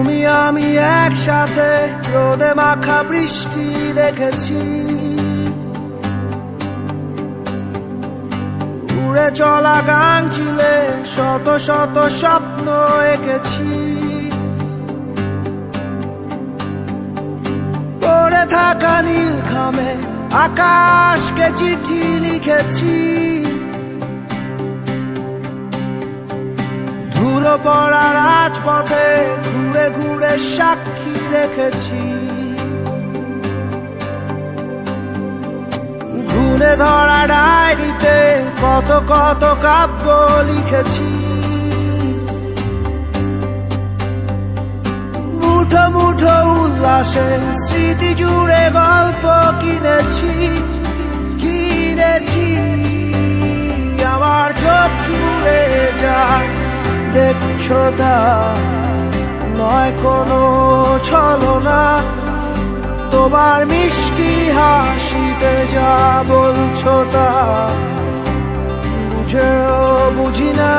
তুমি আমি একসাথে রোদে মাখা বৃষ্টি দেখেছি, উড়ে চলা গান চিলে শত শত স্বপ্ন এঁকেছি। পড়ে থাকা নীল খামে আকাশকে চিঠি লিখেছি, ধুলো পড়া রাজপথে ঘুরে ঘুরে সাক্ষী রেখেছি। ঘুরে ধরা ডায়েরিতে কত কত কাব্য লিখেছি, মুঠো মুঠো উল্লাসে স্মৃতি জুড়ে গল্প কিনেছি। আমার চোখ জুড়ে যায় দেখছো তা নয় কোনো ছলনা, তোমার মিষ্টি হাসিতে যা বলছো তা বুঝেও বুঝি না।